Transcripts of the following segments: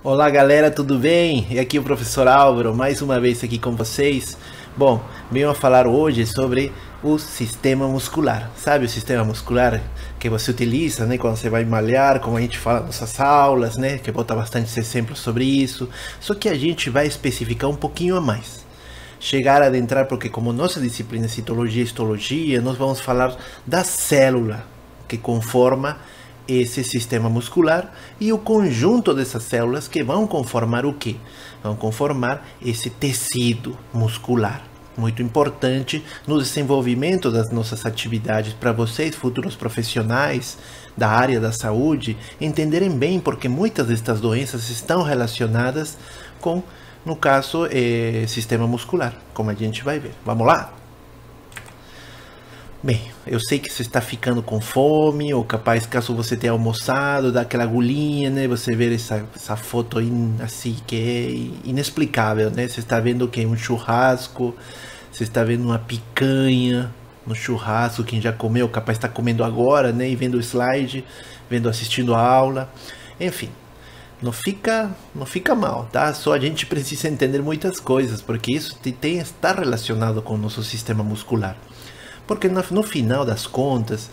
Olá galera, tudo bem? E aqui é o professor Álvaro, mais uma vez aqui com vocês. Bom, venho a falar hoje sobre o sistema muscular. Sabe o sistema muscular que você utiliza, né, quando você vai malhar, como a gente fala nas nossas aulas, né, que bota bastante exemplos sobre isso. Só que a gente vai especificar um pouquinho a mais. Chegar a adentrar, porque como nossa disciplina é citologia e histologia, nós vamos falar da célula que conforma esse sistema muscular e o conjunto dessas células que vão conformar o quê? Vão conformar esse tecido muscular. Muito importante no desenvolvimento das nossas atividades para vocês, futuros profissionais da área da saúde, entenderem bem porque muitas destas doenças estão relacionadas com, no caso, sistema muscular, como a gente vai ver. Vamos lá? Bem, eu sei que você está ficando com fome, ou capaz, caso você tenha almoçado, dá aquela agulhinha, né? Você vê essa foto assim, que é inexplicável, né? Você está vendo o que? Um churrasco, você está vendo uma picanha no churrasco, quem já comeu, capaz está comendo agora, né? E vendo o slide, assistindo a aula, enfim. Não fica mal, tá? Só a gente precisa entender muitas coisas, porque isso está relacionado com o nosso sistema muscular. Porque no final das contas,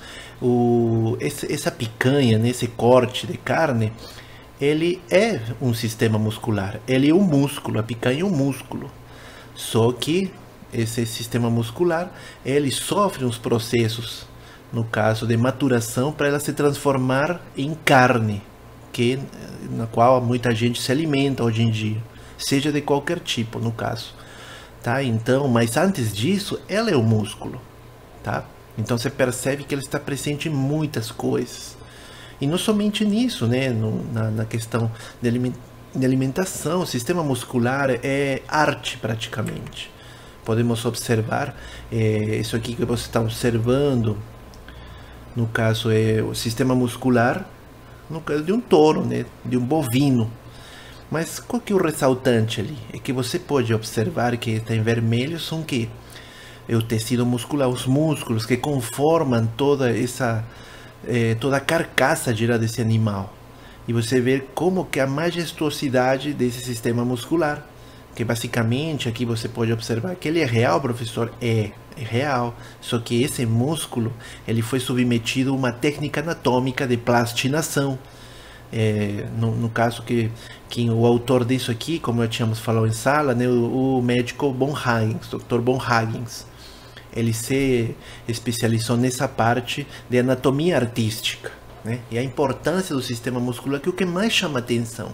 essa picanha, esse corte de carne, ele é um sistema muscular. Ele é um músculo, a picanha é um músculo. Só que esse sistema muscular, ele sofre uns processos, no caso de maturação, para ela se transformar em carne, na qual muita gente se alimenta hoje em dia, seja de qualquer tipo, no caso. Tá? Então, mas antes disso, ela é o músculo. Tá? Então você percebe que ele está presente em muitas coisas. E não somente nisso, né? Na questão de alimentação, o sistema muscular é arte praticamente. Podemos observar, isso aqui que você está observando, no caso é o sistema muscular, no caso de um touro, né? De um bovino. Mas qual que é o ressaltante ali? É que você pode observar que está em vermelho são o quê? É o tecido muscular, os músculos que conformam toda a carcaça gira desse animal. E você vê como que a majestosidade desse sistema muscular, que basicamente aqui você pode observar que ele é real, professor, é real, só que esse músculo ele foi submetido a uma técnica anatômica de plastinação. No caso que o autor disso aqui, como eu tínhamos falado em sala, né, o médico Von Hagens, Dr. Von Hagens, ele se especializou nessa parte de anatomia artística, né? E a importância do sistema muscular, que é o que mais chama atenção,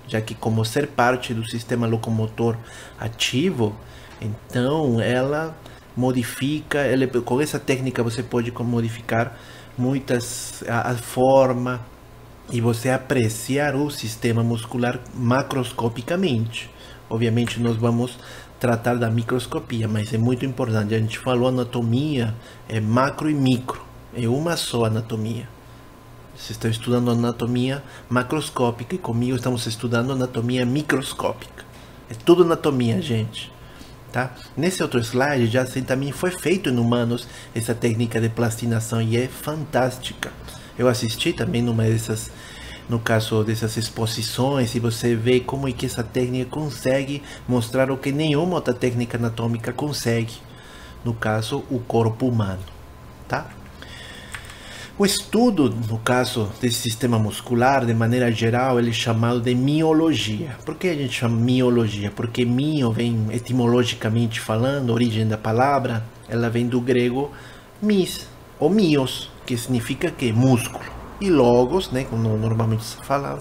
já que como ser parte do sistema locomotor ativo, então ela modifica, com essa técnica você pode modificar a forma e você apreciar o sistema muscular macroscopicamente. Obviamente nós vamos tratar da microscopia, mas é muito importante. A gente falou anatomia, é macro e micro, é uma só anatomia. Vocês estão estudando anatomia macroscópica e comigo estamos estudando anatomia microscópica. É tudo anatomia, gente. Tá? Nesse outro slide já assim, também foi feito em humanos essa técnica de plastinação e é fantástica. Eu assisti também no caso dessas exposições, e você vê como é que essa técnica consegue mostrar o que nenhuma outra técnica anatômica consegue, no caso o corpo humano, tá? O estudo, no caso desse sistema muscular, de maneira geral, ele é chamado de miologia. Por que a gente chama miologia? Porque mio vem etimologicamente falando, a origem da palavra, ela vem do grego mis, ou mios, que significa que músculo. E logos, né, como normalmente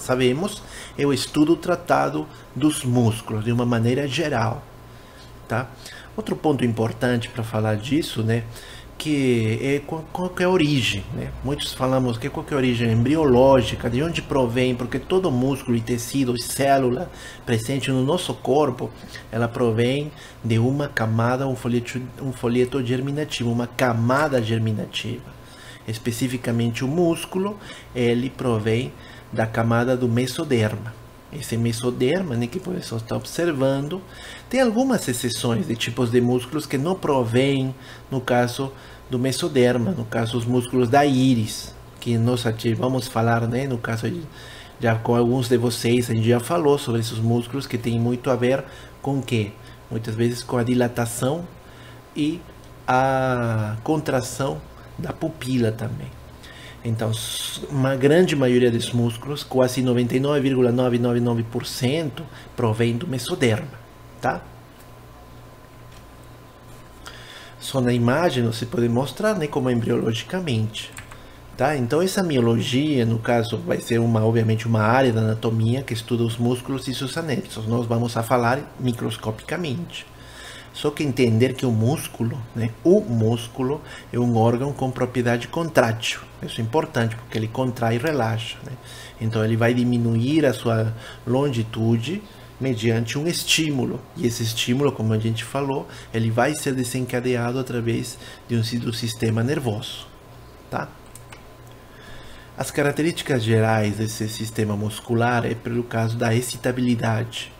sabemos, é o estudo tratado dos músculos de uma maneira geral, tá? Outro ponto importante para falar disso, né, que é qual que é a origem, né? Muitos falamos que qual que é a origem embriológica, de onde provém, porque todo músculo e tecido e célula presente no nosso corpo, ela provém de uma camada, um folheto germinativo, uma camada germinativa. Especificamente o músculo, ele provém da camada do mesoderma. Esse mesoderma, né, que o professor está observando, tem algumas exceções de tipos de músculos que não provêm, no caso do mesoderma, no caso os músculos da íris, que nós vamos falar, né, no caso Já com alguns de vocês a gente já falou sobre esses músculos que tem muito a ver com o quê? Muitas vezes com a dilatação e a contração da pupila também. Então, uma grande maioria dos músculos, quase 99,999%, provém do mesoderma, tá? Só na imagem você pode mostrar, né, como embriologicamente, tá? Então essa miologia, no caso, vai ser obviamente uma área da anatomia que estuda os músculos e seus anexos. Nós vamos a falar microscopicamente. Só que entender que o músculo é um órgão com propriedade contrátil. Isso é importante, porque ele contrai e relaxa, né? Então ele vai diminuir a sua longitude mediante um estímulo. E esse estímulo, como a gente falou, ele vai ser desencadeado através do sistema nervoso, tá? As características gerais desse sistema muscular é pelo caso da excitabilidade.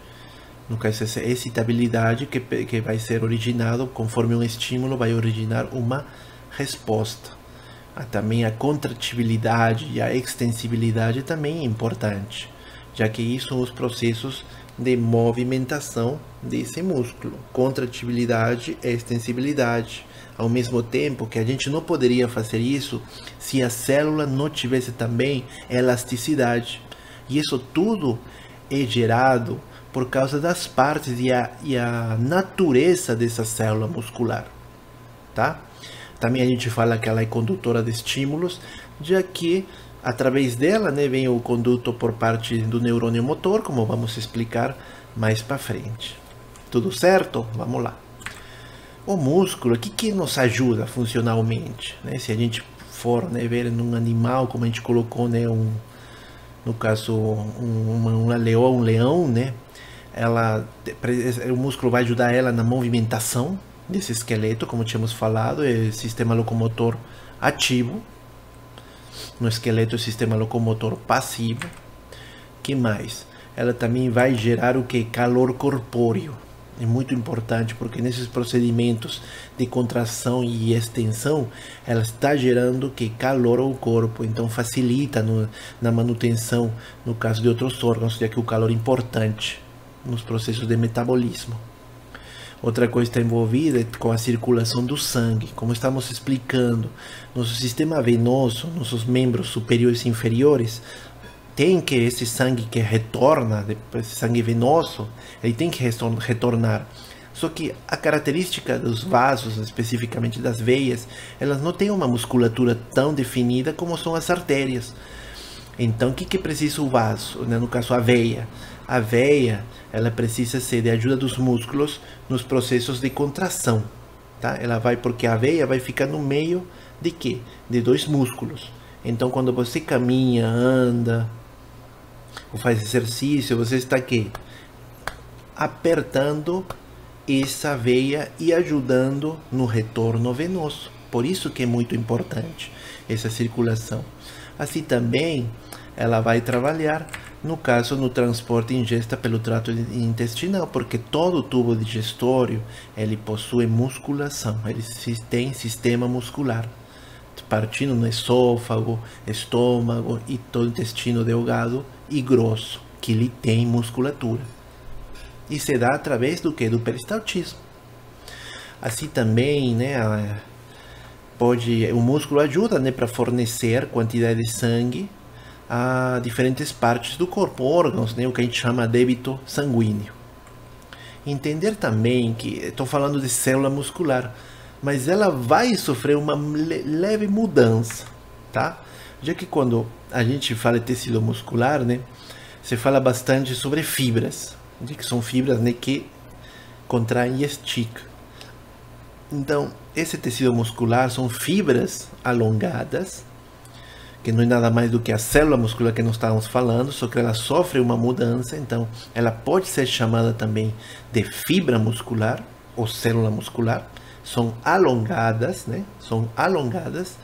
No caso, essa excitabilidade que vai ser originado conforme um estímulo vai originar uma resposta. Também a contratibilidade e a extensibilidade também é importante, já que isso são os processos de movimentação desse músculo. Contratibilidade e extensibilidade. Ao mesmo tempo que a gente não poderia fazer isso se a célula não tivesse também elasticidade. E isso tudo é gerado por causa das partes e a natureza dessa célula muscular, tá? Também a gente fala que ela é condutora de estímulos, já que através dela, né, vem o conduto por parte do neurônio motor, como vamos explicar mais para frente. Tudo certo? Vamos lá. O músculo, o que nos ajuda funcionalmente, né? Se a gente for, né, ver num animal, como a gente colocou, né, no caso um leão, né? O músculo vai ajudar ela na movimentação desse esqueleto, como tínhamos falado, é sistema locomotor ativo. No esqueleto, o sistema locomotor passivo. Que mais? Ela também vai gerar o que? Calor corpóreo. É muito importante, porque nesses procedimentos de contração e extensão, ela está gerando que calor ao corpo, então facilita na manutenção, no caso de outros órgãos, já que o calor é importante nos processos de metabolismo. Outra coisa está envolvida com a circulação do sangue. Como estamos explicando, nosso sistema venoso, nossos membros superiores e inferiores, tem que esse sangue que retorna, esse sangue venoso, ele tem que retornar. Só que a característica dos vasos, especificamente das veias, elas não têm uma musculatura tão definida como são as artérias. Então, o que precisa o vaso? No caso, a veia. A veia, ela precisa ser de ajuda dos músculos nos processos de contração, tá? Ela vai, porque a veia vai ficar no meio de quê? De dois músculos. Então, quando você caminha, anda, ou faz exercício, você está aqui apertando essa veia e ajudando no retorno venoso. Por isso que é muito importante essa circulação. Assim também, ela vai trabalhar, no caso, no transporte e ingesta pelo trato intestinal, porque todo tubo digestório, ele possui musculação, ele tem sistema muscular, partindo no esôfago, estômago e todo o intestino delgado e grosso, que ele tem musculatura. E se dá através do que? Do peristaltismo. Assim também, né, o músculo ajuda, né, para fornecer quantidade de sangue a diferentes partes do corpo, órgãos, né, o que a gente chama débito sanguíneo. Entender também que estou falando de célula muscular, mas ela vai sofrer uma leve mudança, tá? Já que quando a gente fala de tecido muscular, né, se fala bastante sobre fibras, que são fibras, né, que contraem e esticam. Então, esse tecido muscular são fibras alongadas, que não é nada mais do que a célula muscular que nós estávamos falando, só que ela sofre uma mudança, então ela pode ser chamada também de fibra muscular ou célula muscular. São alongadas, né? São alongadas,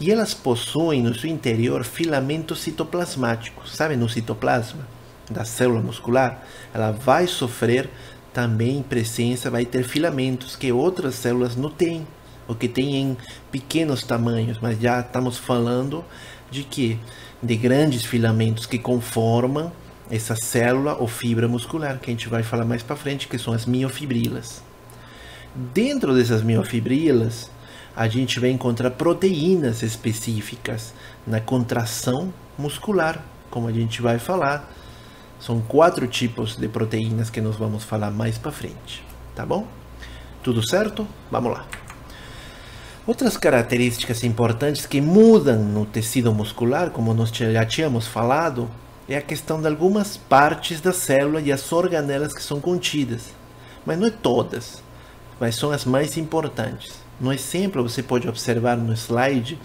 e elas possuem no seu interior filamentos citoplasmáticos. Sabe, no citoplasma da célula muscular, ela vai sofrer também presença, vai ter filamentos que outras células não têm, ou que têm em pequenos tamanhos, mas já estamos falando de que de grandes filamentos que conformam essa célula ou fibra muscular, que a gente vai falar mais para frente, que são as miofibrilas. Dentro dessas miofibrilas, a gente vai encontrar proteínas específicas na contração muscular, como a gente vai falar. São 4 tipos de proteínas que nós vamos falar mais para frente, tá bom? Tudo certo? Vamos lá. Outras características importantes que mudam no tecido muscular, como nós já tínhamos falado, é a questão de algumas partes da célula e as organelas que são contidas. Mas não é todas, mas são as mais importantes. No exemplo, você pode observar no slide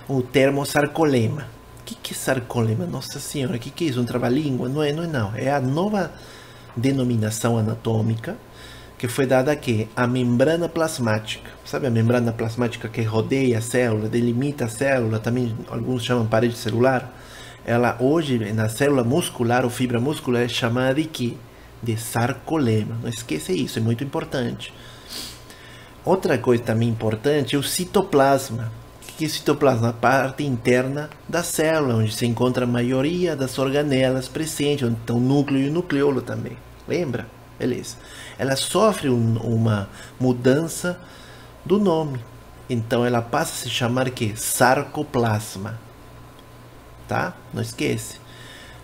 o termo sarcolema. O que é sarcolema? Nossa senhora, o que é isso? Um trava-língua? Não é, não. É a nova denominação anatômica que foi dada aqui, a membrana plasmática. Sabe a membrana plasmática que rodeia a célula, delimita a célula, também alguns chamam parede celular? Ela hoje, na célula muscular ou fibra muscular, é chamada de quê? De sarcolema. Não esqueça isso, é muito importante. Outra coisa também importante é o citoplasma. O que é o citoplasma? A parte interna da célula, onde se encontra a maioria das organelas presentes, onde estão o núcleo e o nucleolo também. Lembra? Beleza. Ela sofre uma mudança do nome. Então ela passa a se chamar que sarcoplasma. Tá? Não esquece.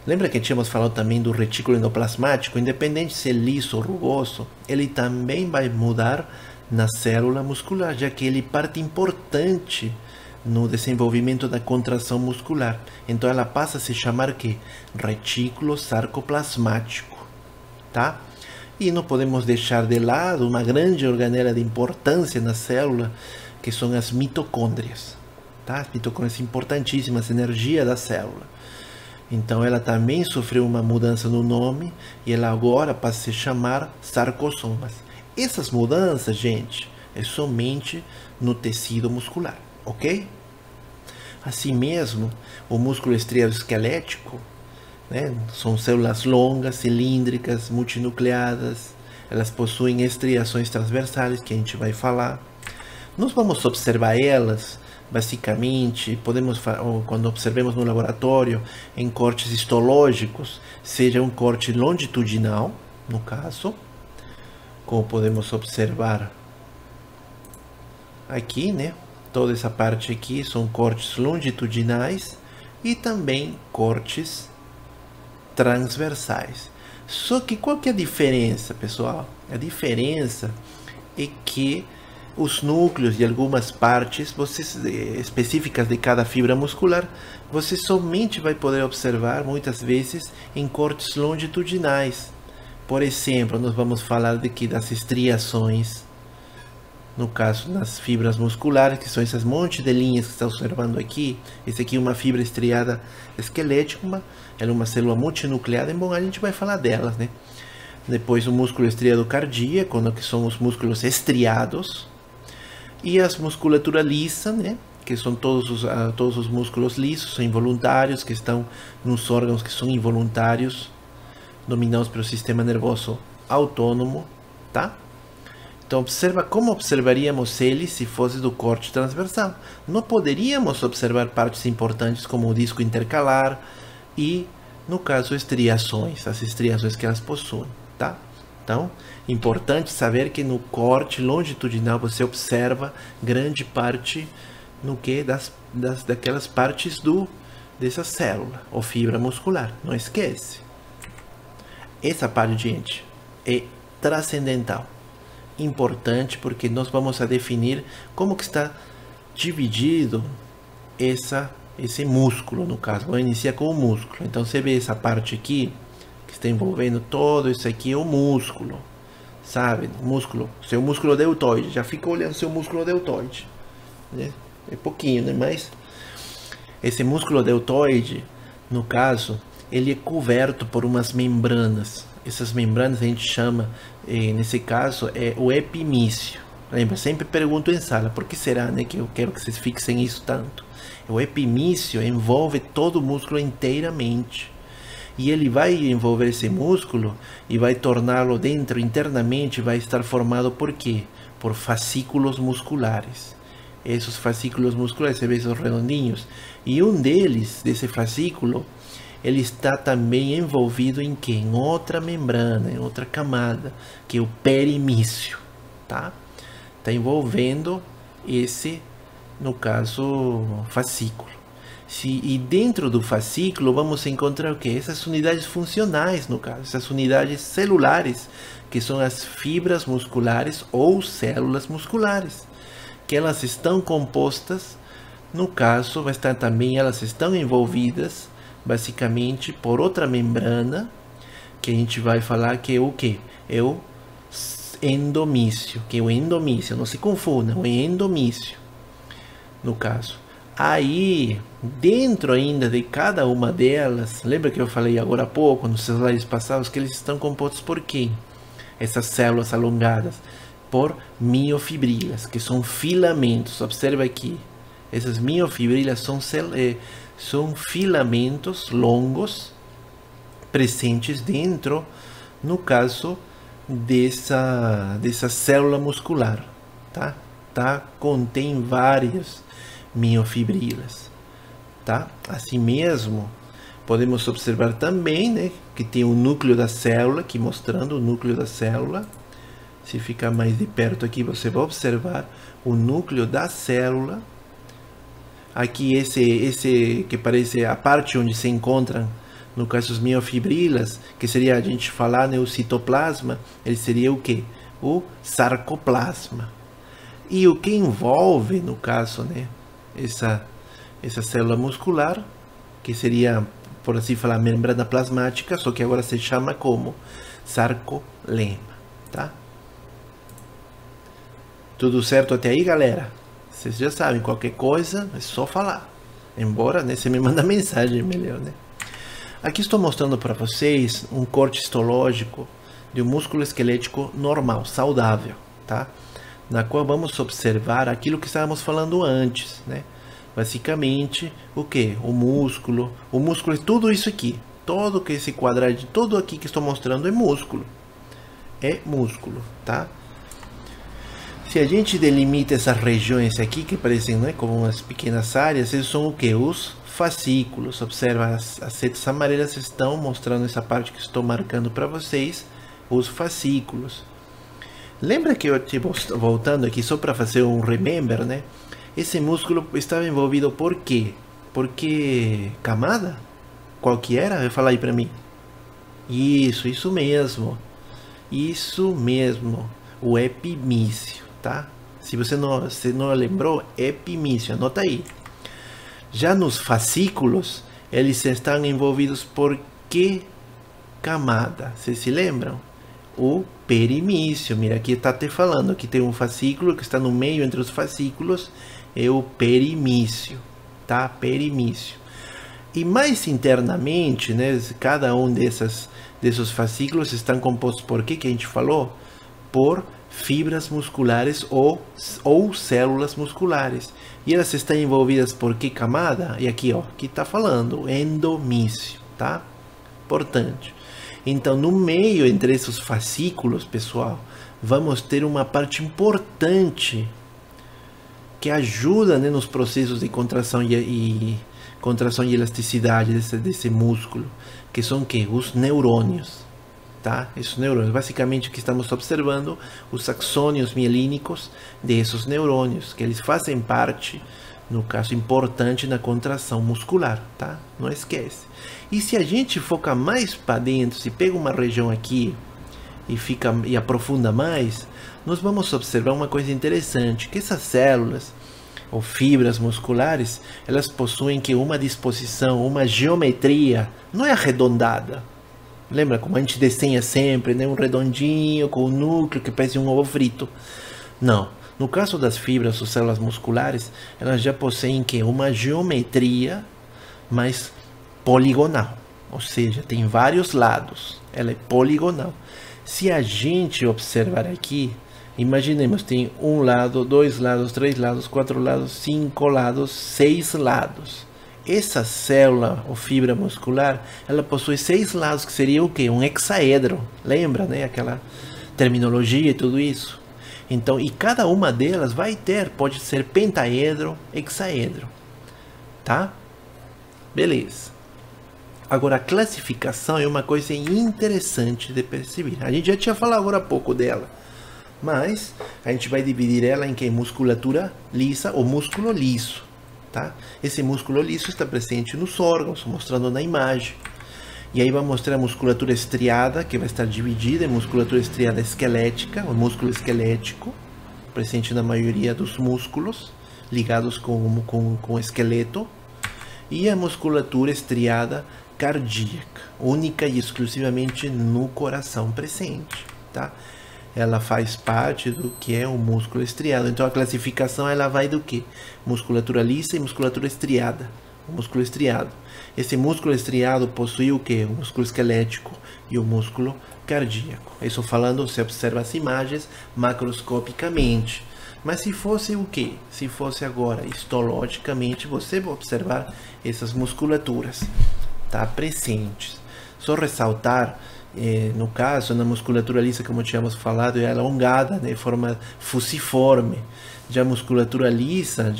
Lembra que tínhamos falado também do retículo endoplasmático? Independente se é liso ou rugoso, ele também vai mudar na célula muscular, já que ele é parte importante no desenvolvimento da contração muscular. Então ela passa a se chamar que retículo sarcoplasmático, tá? E não podemos deixar de lado uma grande organela de importância na célula, que são as mitocôndrias, tá? As mitocôndrias importantíssimas, energia da célula. Então ela também sofreu uma mudança no nome e ela agora passa a se chamar sarcosomas. Essas mudanças, gente, é somente no tecido muscular, ok? Assim mesmo, o músculo estriado esquelético, né, são células longas, cilíndricas, multinucleadas. Elas possuem estriações transversais, que a gente vai falar. Nós vamos observar elas, basicamente, quando observemos no laboratório, em cortes histológicos, seja um corte longitudinal, no caso, como podemos observar aqui, né? Toda essa parte aqui são cortes longitudinais e também cortes transversais. Só que qual que é a diferença, pessoal? A diferença é que os núcleos de algumas partes específicas de cada fibra muscular, você somente vai poder observar muitas vezes em cortes longitudinais. Por exemplo, nós vamos falar das estriações, no caso nas fibras musculares, que são essas monte de linhas que você está observando aqui. Esse aqui é uma fibra estriada esquelética, ela é uma célula multinucleada, bom, a gente vai falar delas, né? Depois o músculo estriado cardíaco, que são os músculos estriados, e as musculatura lisa, né? Que são todos os músculos lisos, são involuntários, que estão nos órgãos que são involuntários, dominados pelo sistema nervoso autônomo, tá? Então observa como observaríamos ele se fosse do corte transversal. Não poderíamos observar partes importantes como o disco intercalar e, no caso, estriações, as estriações que elas possuem, tá? Então, importante saber que no corte longitudinal você observa grande parte daquelas partes dessa célula ou fibra muscular. Não esquece. Essa parte, gente, é transcendental. Importante porque nós vamos a definir como que está dividido esse músculo, no caso. Vou iniciar com o músculo. Então você vê essa parte aqui que está envolvendo todo isso aqui, é o músculo, sabe? O músculo, seu músculo deltoide. Já fica olhando seu músculo deltoide, né? É pouquinho, né? Mas esse músculo deltoide, no caso, ele é coberto por umas membranas. Essas membranas a gente chama, nesse caso, é o epimício. Lembra? Sempre pergunto em sala, por que será, né, que eu quero que vocês fixem isso tanto? O epimício envolve todo o músculo inteiramente. E ele vai envolver esse músculo e vai torná-lo dentro, internamente, vai estar formado por quê? Por fascículos musculares. Esses fascículos musculares, você vê esses redondinhos? E um deles, desse fascículo, ele está também envolvido em quê? Em outra membrana, em outra camada, que é o perimício, tá? Está envolvendo esse, no caso, fascículo. E dentro do fascículo vamos encontrar o quê? Essas unidades funcionais, no caso, essas unidades celulares, que são as fibras musculares ou células musculares, que elas estão compostas, no caso, vai estar também, elas estão envolvidas, basicamente, por outra membrana, que a gente vai falar que é o quê? É o endomício, que é o endomício, não se confundam, é endomício, no caso. Aí, dentro ainda de cada uma delas, lembra que eu falei agora há pouco, nos slides passados, que eles estão compostos por quem? Essas células alongadas, por miofibrilas, que são filamentos. Observa aqui, essas miofibrilas são filamentos longos, presentes dentro, no caso, dessa célula muscular, tá? Contém várias miofibrilas, tá? Assim mesmo, podemos observar também, né, que tem o núcleo da célula, aqui mostrando o núcleo da célula. Se ficar mais de perto aqui, você vai observar o núcleo da célula. Aqui esse que parece a parte onde se encontram, no caso, as miofibrilas, que seria a gente falar, né, o citoplasma, ele seria o que? O sarcoplasma. E o que envolve, no caso, né, essa célula muscular, que seria, por assim falar, membrana plasmática, só que agora se chama como sarcolema, tá? Tudo certo até aí, galera? Vocês já sabem, qualquer coisa é só falar. Embora, né, você me manda mensagem melhor, né? Aqui estou mostrando para vocês um corte histológico de um músculo esquelético normal, saudável, tá? Na qual vamos observar aquilo que estávamos falando antes, né? Basicamente, o que? O músculo é tudo isso aqui. Todo que esse quadrado, todo aqui que estou mostrando é músculo. É músculo, tá? Se a gente delimita essas regiões aqui, que parecem, né, como umas pequenas áreas, eles são o que? Os fascículos. Observa, as setas amarelas estão mostrando essa parte que estou marcando para vocês, os fascículos. Lembra que eu, voltando aqui só para fazer um remember, né? Esse músculo estava envolvido por quê? Por que camada? Qual que era? Vai falar aí para mim. Isso mesmo. Isso mesmo. O epimício, tá? Se você não lembrou, epimício, anota aí. Já nos fascículos, eles estão envolvidos por que camada? Vocês se lembram? O perimício. Mira, aqui está te falando que tem um fascículo que está no meio entre os fascículos, é o perimício, tá? Perimício. E mais internamente, né, cada um desses fascículos estão compostos por quê que a gente falou? Por fibras musculares ou células musculares. E elas estão envolvidas por que camada? E aqui, ó, aqui está falando endomício, tá? Importante. Então, no meio entre esses fascículos, pessoal, vamos ter uma parte importante que ajuda, né, nos processos de contração e elasticidade desse músculo, que são que? Os neurônios, tá? Esses neurônios, basicamente o que estamos observando, os axônios mielínicos desses neurônios, que eles fazem parte, no caso importante, na contração muscular, tá? Não esquece. E se a gente foca mais para dentro, se pega uma região aqui e aprofunda mais, nós vamos observar uma coisa interessante, que essas células ou fibras musculares, elas possuem que uma disposição, uma geometria, não é arredondada. Lembra como a gente desenha sempre, né? Um redondinho com um núcleo que parece um ovo frito. Não. No caso das fibras ou células musculares, elas já possuem que uma geometria mais poligonal. Ou seja, tem vários lados. Ela é poligonal. Se a gente observar aqui, imaginemos, tem um lado, 2 lados, 3 lados, 4 lados, 5 lados, 6 lados. Essa célula ou fibra muscular, ela possui 6 lados, que seria o quê? Um hexaedro. Lembra, né? Aquela terminologia e tudo isso. Então, e cada uma delas pode ser pentaedro, hexaedro, tá? Beleza. Agora, a classificação é uma coisa interessante de perceber. A gente já tinha falado agora há pouco dela, mas a gente vai dividir ela em que? Musculatura lisa ou músculo liso, tá? Esse músculo liso está presente nos órgãos, mostrando na imagem. E aí vai mostrar a musculatura estriada, que vai estar dividida em musculatura estriada esquelética, o músculo esquelético, presente na maioria dos músculos, ligados com o esqueleto, e a musculatura estriada cardíaca, única e exclusivamente no coração presente, tá? Ela faz parte do que é o músculo estriado. Então a classificação ela vai do que? Musculatura lisa e musculatura estriada. O músculo estriado. Esse músculo estriado possui o que? O músculo esquelético e o músculo cardíaco. Isso falando, você observa as imagens macroscopicamente. Mas se fosse o que? Se fosse agora histologicamente, você vai observar essas musculaturas, tá, presentes. Só ressaltar, no caso, na musculatura lisa, como tínhamos falado, é alongada, de forma fusiforme. Já a musculatura lisa,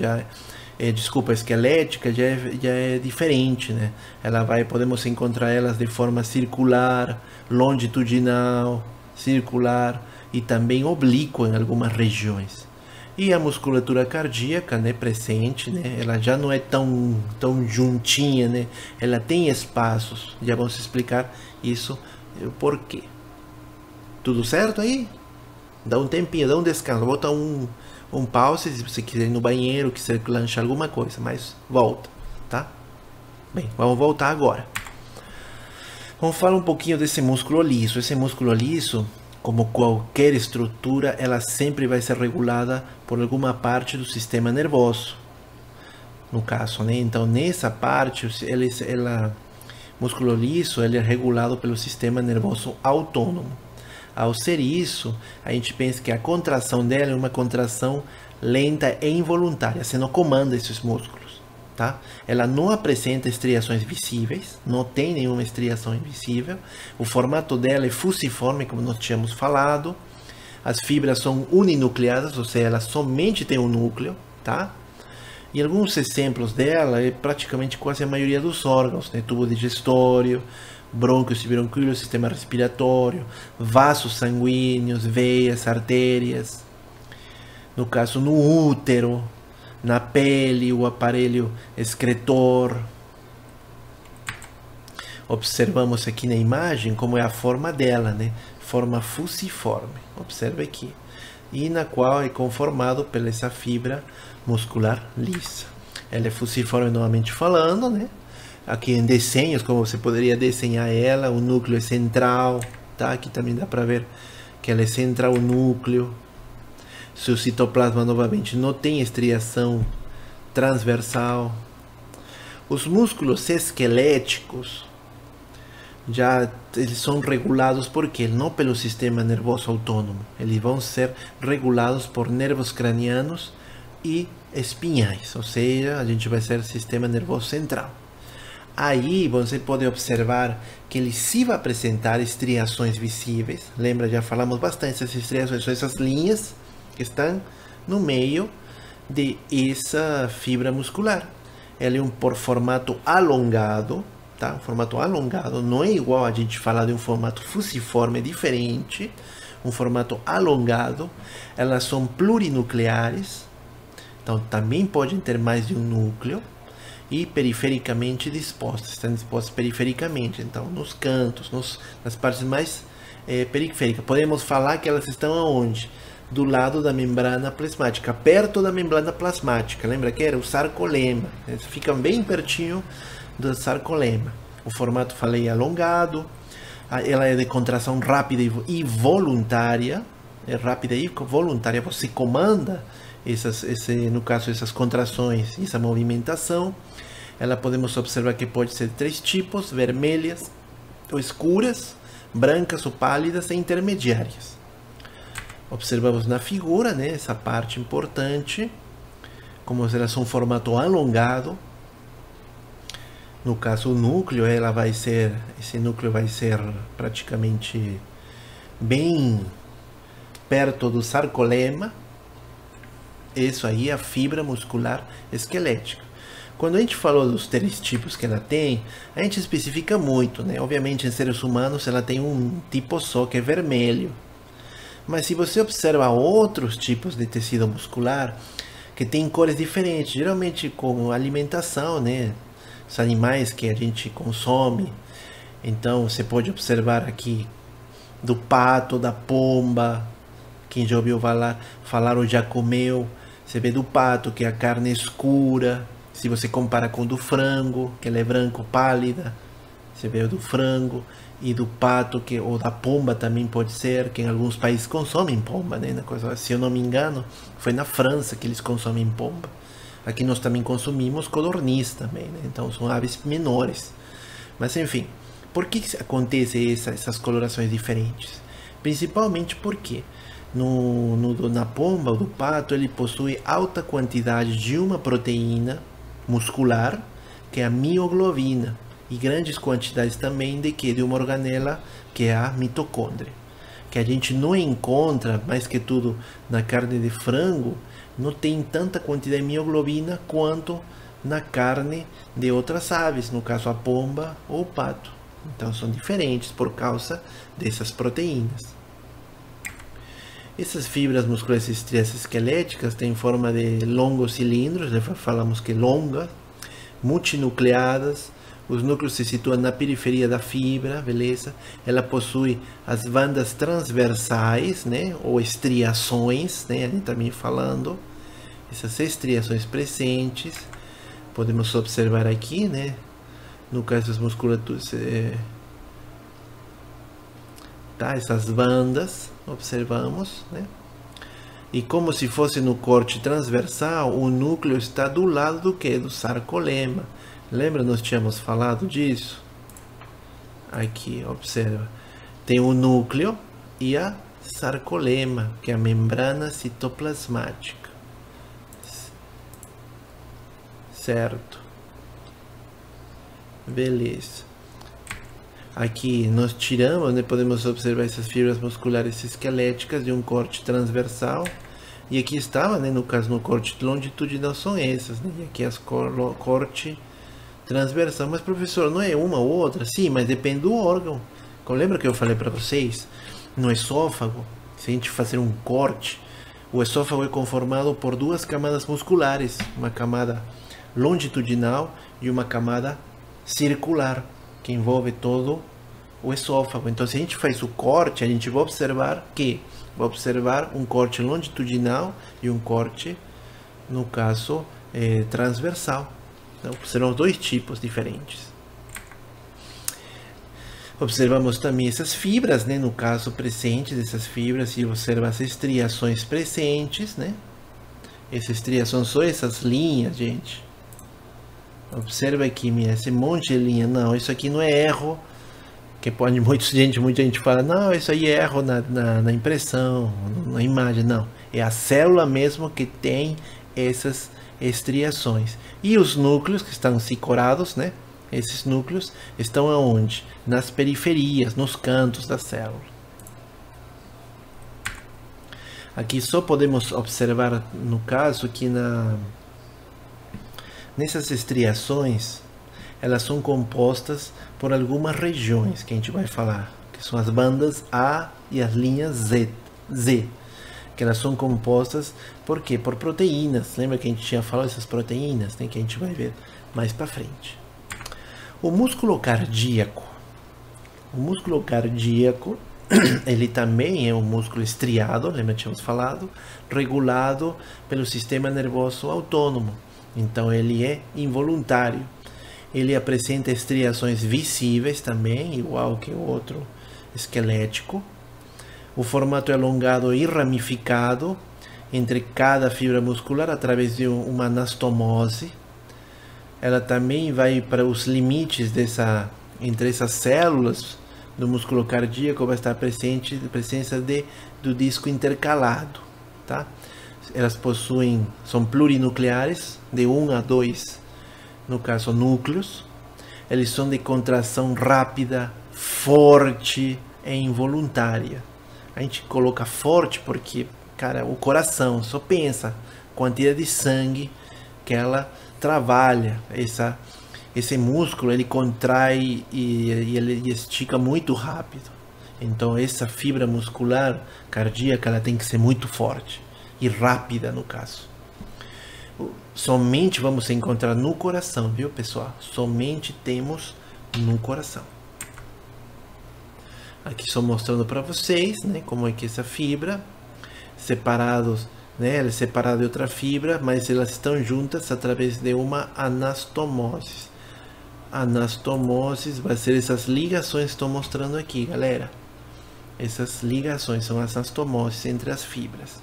esquelética, já é diferente, né? Podemos encontrar elas de forma circular, longitudinal, circular e também oblíqua em algumas regiões. E a musculatura cardíaca, né, presente, né, ela já não é tão juntinha, né, ela tem espaços. Já vamos explicar isso, o porquê. Tudo certo aí? Dá um tempinho, dá um descanso, bota um pause se você quiser ir no banheiro, quiser lanchar alguma coisa, mas volta, tá? Bem, vamos voltar agora. Vamos falar um pouquinho desse músculo liso. Esse músculo liso, como qualquer estrutura, ela sempre vai ser regulada por alguma parte do sistema nervoso. No caso, né? Então, nessa parte, músculo liso, ele é regulado pelo sistema nervoso autônomo. Ao ser isso, a gente pensa que a contração dela é uma contração lenta e involuntária. Você não comanda esses músculos, tá? Ela não apresenta estriações visíveis, não tem nenhuma estriação invisível. O formato dela é fusiforme, como nós tínhamos falado. As fibras são uninucleadas, ou seja, ela somente tem um núcleo, tá? E alguns exemplos dela é praticamente quase a maioria dos órgãos, né? Tubo digestório, brônquios e bronquíolos, sistema respiratório, vasos sanguíneos, veias, artérias. No caso, no útero, na pele, o aparelho excretor. Observamos aqui na imagem como é a forma dela, né? Forma fusiforme. Observe aqui. E na qual é conformado pela essa fibra muscular lisa. Ela é fusiforme novamente falando, né? Aqui em desenhos, como você poderia desenhar ela, o núcleo é central, tá? Aqui também dá para ver que ela é central, o núcleo. Seu citoplasma novamente não tem estriação transversal. Os músculos esqueléticos eles são regulados por quê? Não pelo sistema nervoso autônomo. Eles vão ser regulados por nervos cranianos e espinhais, ou seja, a gente vai ser sistema nervoso central. Aí você pode observar que ele se vai apresentar estriações visíveis. Lembra, já falamos bastante dessas estriações, são essas linhas que estão no meio de essa fibra muscular. Ela é por formato alongado, tá? Um formato alongado, não é igual a gente falar de um formato fusiforme, é diferente. Um formato alongado. Elas são plurinucleares, então também podem ter mais de um núcleo. E perifericamente dispostas, estão dispostas perifericamente, então nos cantos, nas partes mais periféricas. Podemos falar que elas estão aonde? Do lado da membrana plasmática, perto da membrana plasmática. Lembra que era o sarcolema? Eles ficam bem pertinho do sarcolema. O formato, falei, alongado. Ela é de contração rápida e voluntária. É rápida e voluntária. Você comanda no caso, essas contrações e essa movimentação. Ela podemos observar que pode ser três tipos: vermelhas ou escuras, brancas ou pálidas e intermediárias. Observamos na figura, né, essa parte importante, como elas são um formato alongado. No caso, o núcleo, esse núcleo vai ser praticamente bem perto do sarcolema. Isso aí é a fibra muscular esquelética. Quando a gente falou dos 3 tipos que ela tem, a gente especifica muito, né? Obviamente, em seres humanos, ela tem um tipo só, que é vermelho. Mas se você observa outros tipos de tecido muscular, que tem cores diferentes, geralmente com alimentação, né? Os animais que a gente consome. Então, você pode observar aqui do pato, da pomba. Quem já ouviu falar ou já comeu, você vê do pato, que é a carne escura. Se você compara com o do frango, que ela é branco pálida, você vê o do frango. E do pato, ou da pomba também pode ser, que em alguns países consomem pomba, né? Se eu não me engano, foi na França que eles consomem pomba. Aqui nós também consumimos codorniz também, né? Então são aves menores. Mas enfim, por que acontecem essas colorações diferentes? Principalmente porque na pomba ou do pato, ele possui alta quantidade de uma proteína muscular, que é a mioglobina, e grandes quantidades também de uma organela, que é a mitocôndria, que a gente não encontra, mais que tudo, na carne de frango. Não tem tanta quantidade de mioglobina quanto na carne de outras aves, no caso a pomba ou o pato. Então são diferentes por causa dessas proteínas. Essas fibras musculares estrias esqueléticas têm forma de longos cilindros, falamos que longas, multinucleadas. Os núcleos se situam na periferia da fibra, beleza? Ela possui as bandas transversais, né? Ou estriações, né? A gente também falando. Essas estriações presentes, podemos observar aqui, né? No caso das musculaturas, tá? Essas bandas, observamos, né? E como se fosse no corte transversal, o núcleo está do lado do que? Do sarcolema. Lembra, nós tínhamos falado disso? Aqui, observa. Tem o núcleo e a sarcolema, que é a membrana citoplasmática. Certo. Beleza. Aqui nós tiramos, né? Podemos observar essas fibras musculares esqueléticas de um corte transversal. E aqui estava, né? No caso, no corte longitudinal são essas, né? E aqui as corte transversal. Mas professor, não é uma ou outra? Sim, mas depende do órgão. Lembra que eu falei para vocês? No esôfago, se a gente fazer um corte, o esôfago é conformado por 2 camadas musculares, uma camada longitudinal e uma camada circular, que envolve todo o esôfago. Então, se a gente faz o corte, a gente vai observar um corte longitudinal e um corte, no caso, transversal. Então, serão 2 tipos diferentes. Observamos também essas fibras, né? No caso, presentes dessas fibras, e observa as estriações presentes, né? Essas estriações são essas linhas, gente. Observa aqui, esse monte de linha. Não, isso aqui não é erro. Que pode muita gente fala, não, isso aí é erro na impressão, na imagem. Não, é a célula mesmo que tem essas estriações. E os núcleos que estão cicorados, né? Esses núcleos estão aonde? Nas periferias, nos cantos da célula. Aqui só podemos observar, no caso, que nessas estriações, elas são compostas por algumas regiões que a gente vai falar, que são as bandas A e as linhas Z, que elas são compostas por quê? Por proteínas. Lembra que a gente tinha falado essas proteínas, né, que a gente vai ver mais para frente. O músculo cardíaco. Ele também é um músculo estriado, lembra que tínhamos falado, regulado pelo sistema nervoso autônomo. Então ele é involuntário. Ele apresenta estriações visíveis também, igual que o outro esquelético. O formato é alongado e ramificado entre cada fibra muscular através de uma anastomose. Ela também vai para os limites entre essas células do músculo cardíaco, vai estar presença do disco intercalado, tá? Elas são plurinucleares, de 1 a 2, no caso, núcleos. Eles são de contração rápida, forte e involuntária. A gente coloca forte porque, cara, o coração só pensa quantidade de sangue que ela trabalha esse músculo, ele contrai e ele estica muito rápido. Então essa fibra muscular cardíaca ela tem que ser muito forte e rápida no caso. Somente vamos encontrar no coração, viu pessoal? Somente temos no coração. Aqui estou mostrando para vocês, né, como é que essa fibra separados, né, ela é separada de outra fibra, mas elas estão juntas através de uma anastomose. Anastomose vai ser essas ligações que estou mostrando aqui, galera. Essas ligações são as anastomoses entre as fibras.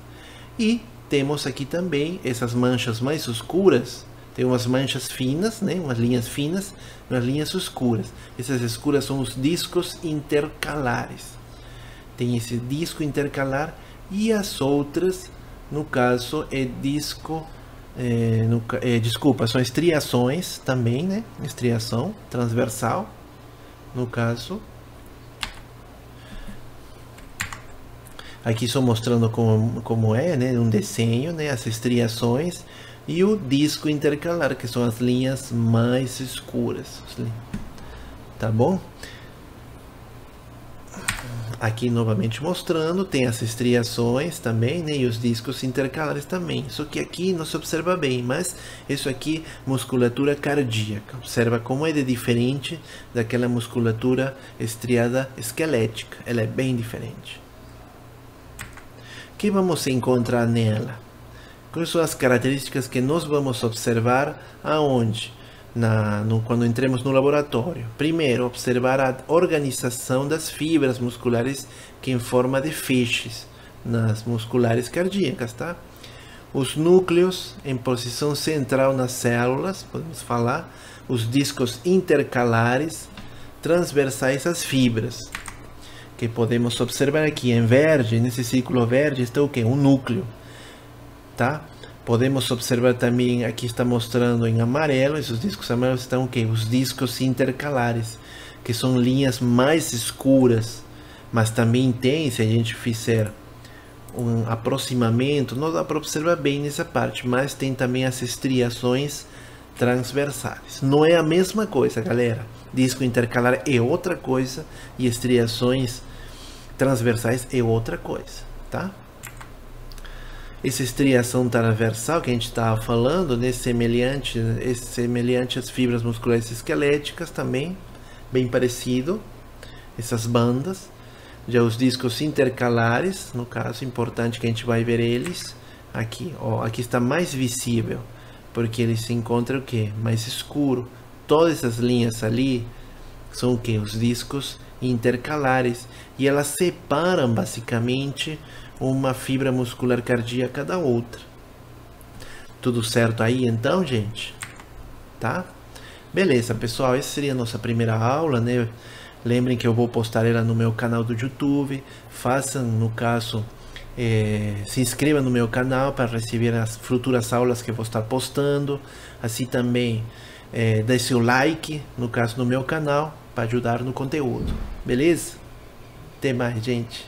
E temos aqui também essas manchas mais escuras. Tem umas manchas finas, né? Umas linhas finas, umas linhas escuras. Essas escuras são os discos intercalares. Tem esse disco intercalar e as outras, no caso, é disco... desculpa, são estriações também, né? Estriação transversal, no caso. Aqui estou mostrando como é, né, um desenho, né, as estriações e o disco intercalar, que são as linhas mais escuras, tá bom? Aqui novamente mostrando, tem as estriações também, né, e os discos intercalares também. Só que aqui não se observa bem, mas isso aqui musculatura cardíaca. Observa como é de diferente daquela musculatura estriada esquelética. Ela é bem diferente. O que vamos encontrar nela? Quais são as características que nós vamos observar aonde? Quando entremos no laboratório. Primeiro, observar a organização das fibras musculares que em forma de feixes nas musculares cardíacas, tá? Os núcleos em posição central nas células, podemos falar, os discos intercalares transversais às fibras, que podemos observar aqui em verde, nesse círculo verde está o que? Um núcleo, tá? Podemos observar também, aqui está mostrando em amarelo, esses discos amarelos estão o que? Os discos intercalares, que são linhas mais escuras, mas também tem, se a gente fizer um aproximamento, não dá para observar bem nessa parte, mas tem também as estriações transversais. Não é a mesma coisa, galera. Disco intercalar é outra coisa e estriações transversais é outra coisa, tá? Essa estriação transversal que a gente estava falando, né, semelhante às fibras musculares esqueléticas também, bem parecido, essas bandas. Já os discos intercalares, no caso, importante que a gente vai ver eles aqui, ó, aqui está mais visível, porque ele se encontra o que? Mais escuro. Todas essas linhas ali são o que? Os discos intercalares, e elas separam basicamente uma fibra muscular cardíaca da outra. Tudo certo aí então, gente? Tá? Beleza, pessoal, essa seria a nossa primeira aula, né? Lembrem que eu vou postar ela no meu canal do YouTube. Façam, no caso, se inscreva no meu canal para receber as futuras aulas que eu vou estar postando. Assim também, dê seu like, no caso, no meu canal, para ajudar no conteúdo. Beleza? Até mais, gente.